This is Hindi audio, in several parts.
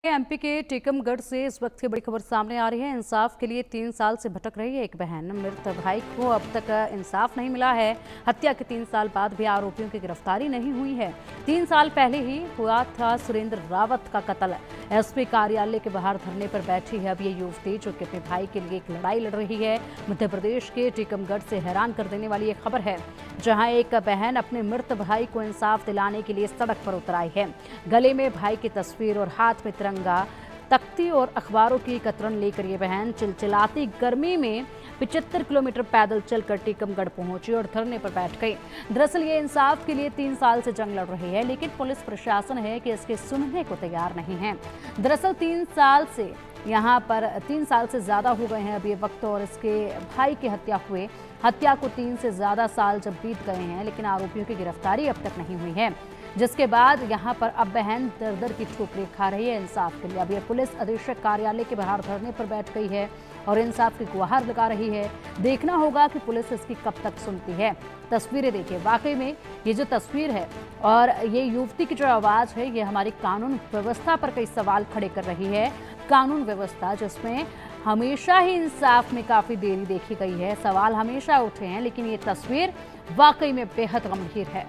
एमपी के टीकमगढ़ से इस वक्त की बड़ी खबर सामने आ रही है। इंसाफ के लिए 3 साल से भटक रही है एक बहन। मृत भाई को अब तक इंसाफ नहीं मिला है। हत्या के 3 साल बाद भी आरोपियों की गिरफ्तारी नहीं हुई है। 3 साल पहले ही हुआ था सुरेंद्र रावत का कत्ल। एसपी कार्यालय के बाहर धरने पर बैठी है अब ये युवती, जो कि अपने भाई के लिए एक लड़ाई लड़ रही है। मध्य प्रदेश के टीकमगढ़ से हैरान कर देने वाली एक खबर है, जहां एक बहन अपने मृत भाई को इंसाफ दिलाने के लिए सड़क पर उतर आई है। गले में भाई की तस्वीर और हाथ में तिरंगा, तख्ती और अखबारों की कतरन लेकर ये बहन चिलचिलाती गर्मी में 75 किलोमीटर पैदल चलकर टीकमगढ़ पहुंची और धरने पर बैठ गई। दरअसल ये इंसाफ के लिए 3 साल से जंग लड़ रही है, लेकिन पुलिस प्रशासन है कि इसके सुनने को तैयार नहीं है। दरअसल 3 साल से यहाँ पर 3 साल से ज्यादा हो गए हैं अब ये वक्त, और इसके भाई की हत्या को 3 से ज्यादा साल जब बीत गए हैं, लेकिन आरोपियों की गिरफ्तारी अब तक नहीं हुई है। जिसके बाद यहाँ पर अब बहन दर दर की ठोकरें खा रही है इंसाफ के लिए। अब ये पुलिस अधीक्षक कार्यालय के बाहर धरने पर बैठ गई है और इंसाफ की गुहार लगा रही है। देखना होगा कि पुलिस इसकी कब तक सुनती है। तस्वीरें देखिए, वाकई में ये जो तस्वीर है और ये युवती की जो आवाज है, ये हमारी कानून व्यवस्था पर कई सवाल खड़े कर रही है। कानून व्यवस्था जिसमें हमेशा ही इंसाफ में काफी देरी देखी गई है, सवाल हमेशा उठे हैं, लेकिन ये तस्वीर वाकई में बेहद गंभीर है।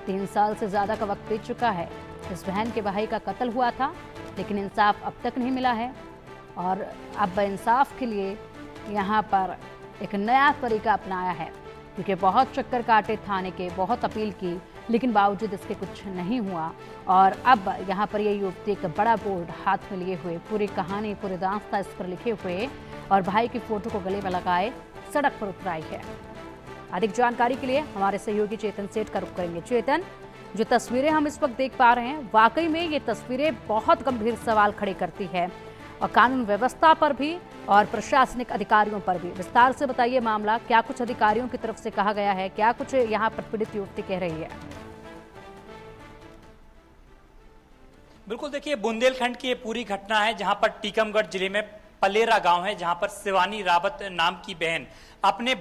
3 साल से ज्यादा का वक्त बीत चुका है। इस बहन के भाई का कत्ल हुआ था, लेकिन इंसाफ अब तक नहीं मिला है और अब इंसाफ के लिए यहाँ पर एक नया तरीका अपनाया है, क्योंकि बहुत चक्कर काटे थाने के, बहुत अपील की, लेकिन बावजूद इसके कुछ नहीं हुआ। और अब यहाँ पर ये युवती एक बड़ा बोर्ड हाथ में लिए हुए, पूरी कहानी, पूरी दास्तां इस पर लिखे हुए और भाई की फोटो को गले में लगाए सड़क पर उतर आई है। अधिक जानकारी के लिए हमारे सहयोगी चेतन सेठ का रुख करेंगे। चेतन, जो तस्वीरें हम इस वक्त देख पा रहे हैं, वाकई में ये तस्वीरें बहुत गंभीर सवाल खड़े करती है और कानून व्यवस्था पर भी और प्रशासनिक अधिकारियों पर भी। विस्तार से बताइए मामला, क्या कुछ अधिकारियों की तरफ से कहा गया है, क्या कुछ यहाँ पर पीड़ित युवती कह रही है? बिल्कुल, देखिए बुंदेलखंड की ये पूरी घटना है, जहां पर टीकमगढ़ जिले में पलेरा गांव है, जहां पर शिवानी रावत नाम की बहन अपने